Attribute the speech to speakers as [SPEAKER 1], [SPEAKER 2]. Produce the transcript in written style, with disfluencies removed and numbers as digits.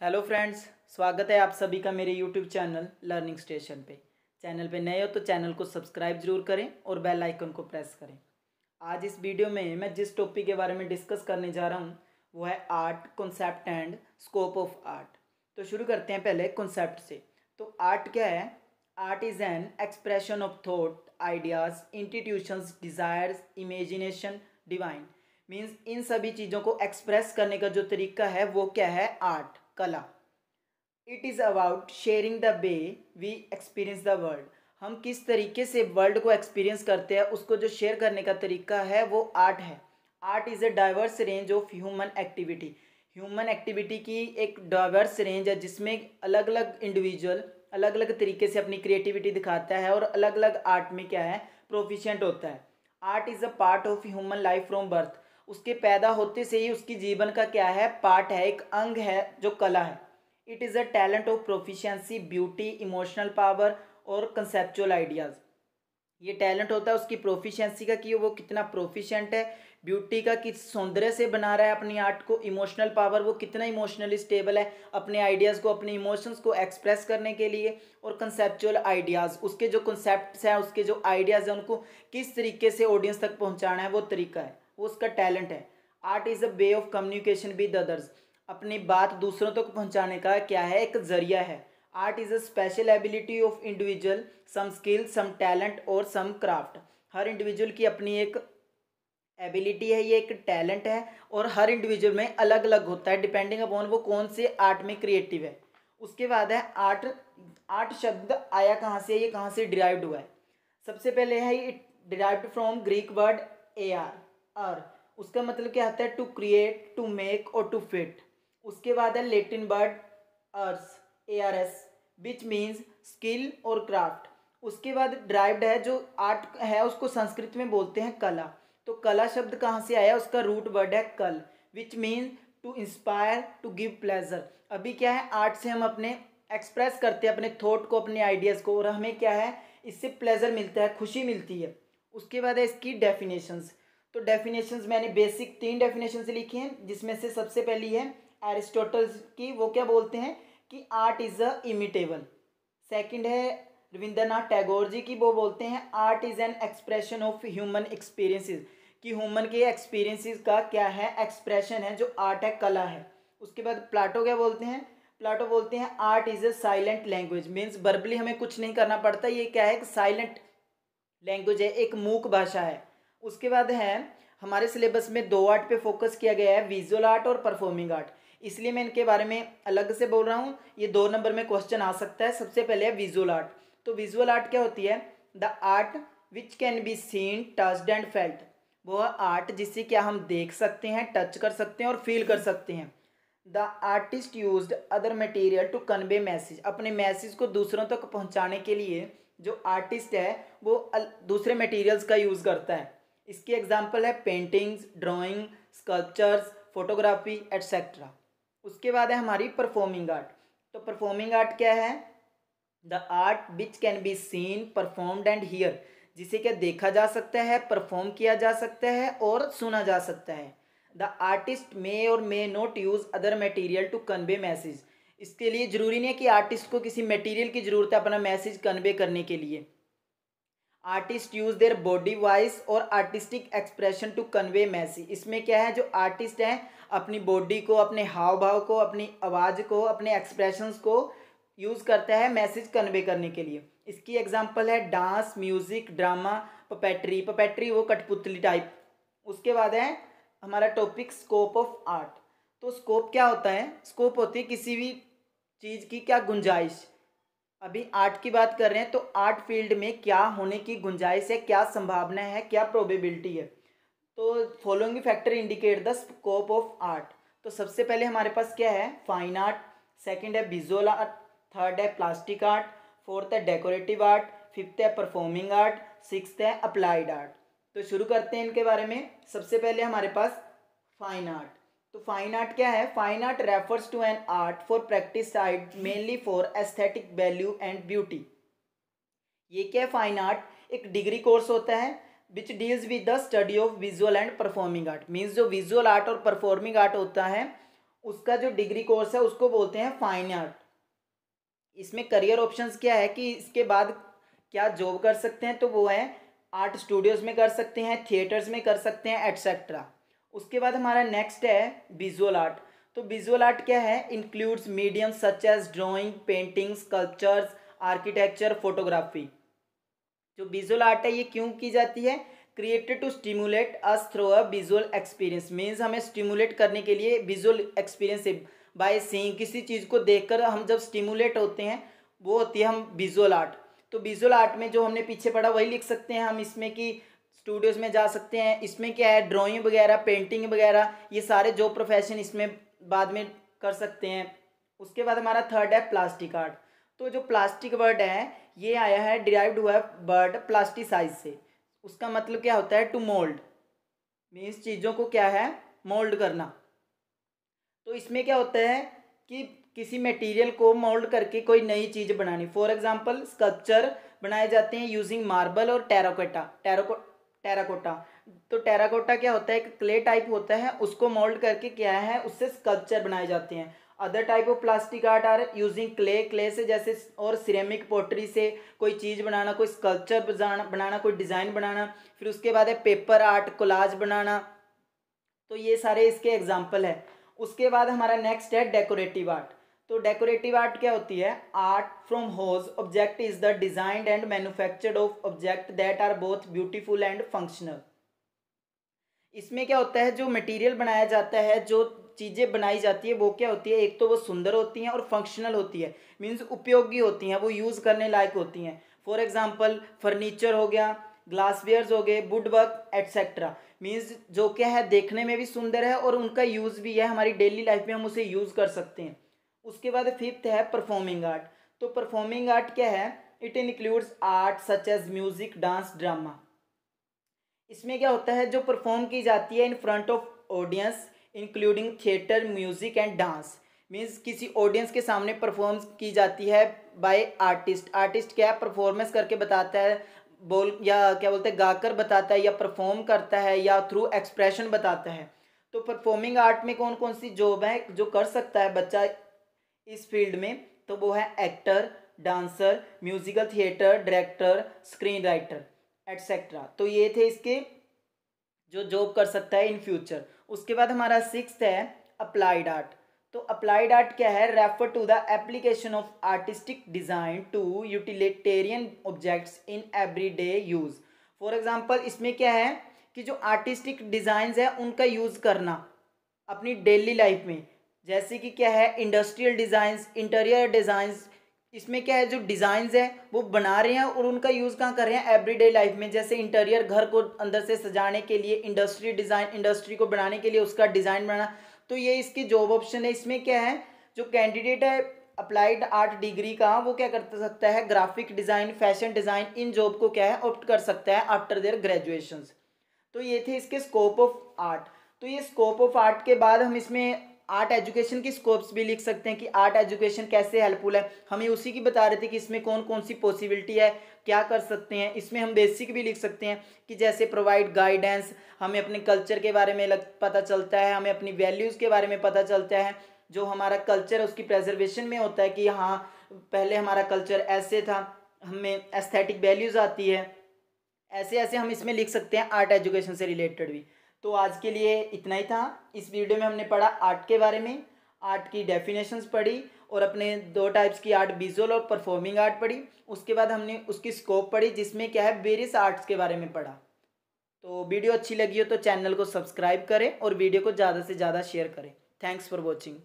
[SPEAKER 1] Hello friends, स्वागत है आप सभी का मेरे यूट्यूब चैनल लर्निंग स्टेशन पे। चैनल पे नए हो तो चैनल को सब्सक्राइब जरूर करें और बेल आइकन को प्रेस करें। आज इस वीडियो में मैं जिस टॉपिक के बारे में डिस्कस करने जा रहा हूँ वो है art, concept and scope of art. तो शुरू करते हैं पहले कॉन्सेप्ट से। तो आर्ट क्या है? Art is an expression of thought, ideas, institutions, desires, imagination, divine. Means in सभी चीज़ों को एक्सप्रेस करने का जो तरीका है वो क्या है? आर्ट, कला। It is about sharing the way we experience the world. हम किस तरीके से वर्ल्ड को एक्सपीरियंस करते हैं, उसको जो शेयर करने का तरीका है वो आर्ट है। Art is a diverse range of human activity. Human activity की एक डाइवर्स रेंज है जिसमें अलग अलग इंडिविजुअल अलग अलग तरीके से अपनी क्रिएटिविटी दिखाता है और अलग अलग आर्ट में क्या है? प्रोफिशिएंट होता है। Art is a part of human life from birth. उसके पैदा होते से ही उसकी जीवन का क्या है? पार्ट है, एक अंग है जो कला है। It is a talent of proficiency, beauty, emotional power और कंसेप्चुअल आइडियाज़। ये टैलेंट होता है उसकी प्रोफिशिएंसी का कि वो कितना प्रोफिशिएंट है, ब्यूटी का किस सौंदर्य से बना रहा है अपनी आर्ट को, इमोशनल पावर वो कितना इमोशनली स्टेबल है अपने आइडियाज़ को, अपने इमोशंस को एक्सप्रेस करने के लिए, और कंसेप्चुअल आइडियाज़ उसके जो कंसेप्ट्स हैं, उसके जो आइडियाज़ हैं उनको किस तरीके से ऑडियंस तक पहुंचाना है वो तरीका है, वो उसका टैलेंट है। Art is a way of communication with others. अपनी बात दूसरों तक पहुंचाने का क्या है? एक जरिया है। Art is a special ability of individual, some skill, some talent और सम क्राफ्ट। हर इंडिविजुअल की अपनी एक एबिलिटी है, ये एक टैलेंट है और हर इंडिविजुअल में अलग अलग होता है डिपेंडिंग अपॉन वो कौन से आर्ट में क्रिएटिव है। उसके बाद है आर्ट। आर्ट शब्द आया कहाँ से? ये कहाँ से डिराइव्ड हुआ है? सबसे पहले है it derived from Greek word A R, और उसका मतलब क्या आता है? टू क्रिएट, टू मेक और टू फिट। उसके बाद है Latin word ars, ARS, which means skill और क्राफ्ट। उसके बाद ड्राइव्ड है जो आर्ट है उसको संस्कृत में बोलते हैं कला। तो कला शब्द कहाँ से आया? उसका रूट वर्ड है कल, which means to inspire, to give pleasure. अभी क्या है? आर्ट से हम अपने एक्सप्रेस करते हैं अपने थॉट को, अपने आइडियाज़ को, और हमें क्या है? इससे प्लेजर मिलता है, खुशी मिलती है। उसके बाद है इसकी डेफिनेशंस। तो डेफिनेशंस मैंने बेसिक 3 डेफिनेशंस लिखी हैं, जिसमें से सबसे पहली है एरिस्टोटल्स की। वो क्या बोलते हैं कि art is a imitable. Second है रविंद्रनाथ टैगोर जी की, वो बोलते हैं art is an expression of human experiences, कि ह्यूमन के एक्सपीरियंसेस का क्या है? एक्सप्रेशन है, जो आर्ट है, कला है। उसके बाद प्लाटो क्या बोलते हैं? प्लाटो बोलते हैं art is a silent language, means verbally हमें कुछ नहीं करना पड़ता, ये क्या है? एक साइलेंट लैंग्वेज है, एक मूक भाषा है। उसके बाद है हमारे सिलेबस में 2 आर्ट पे फोकस किया गया है, विजुअल आर्ट और परफॉर्मिंग आर्ट, इसलिए मैं इनके बारे में अलग से बोल रहा हूँ। ये 2 नंबर में क्वेश्चन आ सकता है। सबसे पहले है विजुअल आर्ट। तो विजुअल आर्ट क्या होती है? The art which can be seen, touched and felt. वो आर्ट जिसे क्या हम देख सकते हैं, टच कर सकते हैं और फील कर सकते हैं। The artist used other material to convey message. अपने मैसेज को दूसरों तक पहुंचाने के लिए जो आर्टिस्ट है वो दूसरे मटेरियल्स का यूज़ करता है। इसकी एग्जांपल है paintings, drawing, sculptures, photography etcetera. उसके बाद है हमारी परफॉर्मिंग आर्ट। तो परफॉर्मिंग आर्ट क्या है? The art which can be seen, performed and here. जिसे क्या देखा जा सकता है, परफॉर्म किया जा सकता है और सुना जा सकता है। द आर्टिस्ट मे और may not use other material to convey message. इसके लिए जरूरी नहीं है कि आर्टिस्ट को किसी मटेरियल की जरूरत है अपना मैसेज कन्वे करने के लिए। Artist use their body voice और artistic expression to convey message. इसमें क्या है? जो आर्टिस्ट हैं अपनी बॉडी को, अपने हाव भाव को, अपनी आवाज़ को, अपने एक्सप्रेशंस को यूज़ करता है मैसेज कन्वे करने के लिए। इसकी एग्जांपल है dance, music, drama, puppetry. Puppetry वो कठपुतली टाइप। उसके बाद है हमारा टॉपिक स्कोप ऑफ आर्ट। तो स्कोप क्या होता है? स्कोप होती है किसी भी चीज़ की क्या गुंजाइश। अभी आर्ट की बात कर रहे हैं तो आर्ट फील्ड में क्या होने की गुंजाइश है, क्या संभावना है, क्या प्रोबेबिलिटी है। तो following factor indicate the scope of art. तो सबसे पहले हमारे पास क्या है? Fine art. सेकंड है विजुअल आर्ट। थर्ड है प्लास्टिक आर्ट। फोर्थ है डेकोरेटिव आर्ट। फिफ्थ है परफॉर्मिंग आर्ट। सिक्स्थ है अप्लाइड आर्ट। तो शुरू करते हैं इनके बारे में। सबसे पहले हमारे पास फाइन आर्ट। तो फाइन आर्ट क्या है? Fine art refers to an art for practice side mainly for aesthetic value and beauty. ये क्या है? फाइन आर्ट एक डिग्री कोर्स होता है which deals with the study of visual and performing art. Means जो visual art और performing art होता है उसका जो डिग्री कोर्स है उसको बोलते हैं फाइन आर्ट। इसमें करियर ऑप्शंस क्या है कि इसके बाद क्या जॉब कर सकते हैं, तो वो है आर्ट स्टूडियोज़ में कर सकते हैं, थिएटर्स में कर सकते हैं, एट्सेट्रा। उसके बाद हमारा नेक्स्ट है विजुअल आर्ट। तो विजुअल आर्ट क्या है, includes medium such as drawing, painting, sculptures, architecture, photography. जो विजुअल आर्ट है ये क्यों की जाती है, created to stimulate us through a visual experience. Means हमें स्टिमुलेट करने के लिए विजुअल एक्सपीरियंस से, बाय सीइंग, किसी चीज़ को देखकर हम जब स्टिमुलेट होते हैं वो होती है हम विजुअल आर्ट। तो विजुअल आर्ट में जो हमने पीछे पढ़ा वही लिख सकते हैं हम इसमें कि स्टूडियोज़ में जा सकते हैं। इसमें क्या है, ड्राइंग वगैरह, पेंटिंग वगैरह, ये सारे जो प्रोफेशन इसमें बाद में कर सकते हैं। उसके बाद हमारा थर्ड है प्लास्टिक आर्ट। तो जो प्लास्टिक वर्ड है ये आया है, डिराइव्ड हुआ है वर्ड प्लास्टिसाइज से। उसका मतलब क्या होता है, टू मोल्ड, मीन्स चीज़ों को क्या है, मोल्ड करना। तो इसमें क्या होता है कि किसी मटेरियल को मोल्ड करके कोई नई चीज़ बनानी। फॉर एग्जांपल स्कल्पचर बनाए जाते हैं यूजिंग मार्बल और टेराकोटा। तो टेराकोटा क्या होता है, एक क्ले टाइप होता है, उसको मोल्ड करके क्या है उससे स्कल्पचर बनाए जाते हैं। Other type of plastic art are using clay से जैसे, और सिरेमिक पोट्री से कोई चीज़ बनाना, कोई स्कल्पचर बनाना, कोई डिज़ाइन बनाना। फिर उसके बाद है पेपर आर्ट, कोलाज बनाना। तो ये सारे इसके एग्जाम्पल है। उसके बाद हमारा नेक्स्ट है डेकोरेटिव आर्ट। तो डेकोरेटिव आर्ट क्या होती है, art from whose object is the designed and manufactured of object that are both beautiful and functional. इसमें क्या होता है, जो मटेरियल बनाया जाता है, जो चीज़ें बनाई जाती है वो क्या होती है, एक तो वो सुंदर होती हैं और फंक्शनल होती है, मीन्स उपयोगी होती हैं, वो यूज़ करने लायक होती हैं। फॉर एग्जांपल फर्नीचर हो गया, ग्लासवेयर्स हो गए, वुड वर्क एट्सेट्रा। मीन्स जो क्या है देखने में भी सुंदर है और उनका यूज़ भी है, हमारी डेली लाइफ में हम उसे यूज़ कर सकते हैं। उसके बाद फिफ्थ है परफॉर्मिंग आर्ट। तो परफॉर्मिंग आर्ट क्या है, it includes art such as music, dance, drama. इसमें क्या होता है, जो परफॉर्म की जाती है in front of audience including theatre, music and dance. Means किसी ऑडियंस के सामने परफॉर्म की जाती है बाय आर्टिस्ट। आर्टिस्ट क्या परफॉर्मेंस करके बताता है, बोल या क्या बोलते हैं गाकर बताता है, या परफॉर्म करता है, या थ्रू एक्सप्रेशन बताता है। तो परफॉर्मिंग आर्ट में कौन कौन सी जॉब है जो कर सकता है बच्चा इस फील्ड में, तो वो है actor, dancer, musical theatre, director, screen writer etcetera. तो ये थे इसके जो जॉब कर सकता है इन फ्यूचर। उसके बाद हमारा सिक्स्थ है अप्लाइड आर्ट। तो अप्लाइड आर्ट क्या है, refer to the application of artistic design to utilitarian objects in everyday use. For example इसमें क्या है कि जो आर्टिस्टिक डिज़ाइंस है उनका यूज़ करना अपनी डेली लाइफ में, जैसे कि क्या है इंडस्ट्रियल डिज़ाइंस, इंटीरियर डिज़ाइंस। इसमें क्या है, जो डिज़ाइंस है वो बना रहे हैं और उनका यूज़ कहाँ कर रहे हैं, एवरीडे लाइफ में। जैसे इंटीरियर, घर को अंदर से सजाने के लिए, इंडस्ट्री डिज़ाइन, इंडस्ट्री को बनाने के लिए उसका डिज़ाइन बनाना। तो ये इसकी जॉब ऑप्शन है। इसमें क्या है, जो कैंडिडेट है अप्लाइड आर्ट डिग्री का वो क्या कर सकता है, ग्राफिक डिज़ाइन, फैशन डिज़ाइन, इन जॉब को क्या है ऑप्ट कर सकता है आफ्टर देयर ग्रेजुएशन। तो ये थे इसके स्कोप ऑफ आर्ट। तो ये स्कोप ऑफ आर्ट के बाद हम इसमें आर्ट एजुकेशन की स्कोप्स भी लिख सकते हैं कि आर्ट एजुकेशन कैसे हेल्पफुल है। हमें उसी की बता रहे थे कि इसमें कौन कौन सी पॉसिबिलिटी है, क्या कर सकते हैं। इसमें हम बेसिक भी लिख सकते हैं कि जैसे प्रोवाइड गाइडेंस, हमें अपने कल्चर के बारे में पता चलता है, हमें अपनी वैल्यूज़ के बारे में पता चलता है। जो हमारा कल्चर है उसकी प्रेजर्वेशन में होता है कि हाँ पहले हमारा कल्चर ऐसे था, हमें एस्थेटिक वैल्यूज़ आती है। ऐसे ऐसे हम इसमें लिख सकते हैं आर्ट एजुकेशन से रिलेटेड भी। तो आज के लिए इतना ही था। इस वीडियो में हमने पढ़ा आर्ट के बारे में, आर्ट की डेफिनेशंस पढ़ी और अपने दो टाइप्स की आर्ट, विजुअल और परफॉर्मिंग आर्ट पढ़ी। उसके बाद हमने उसकी स्कोप पढ़ी जिसमें क्या है वेरियस आर्ट्स के बारे में पढ़ा। तो वीडियो अच्छी लगी हो तो चैनल को सब्सक्राइब करें और वीडियो को ज़्यादा से ज़्यादा शेयर करें। Thanks for watching.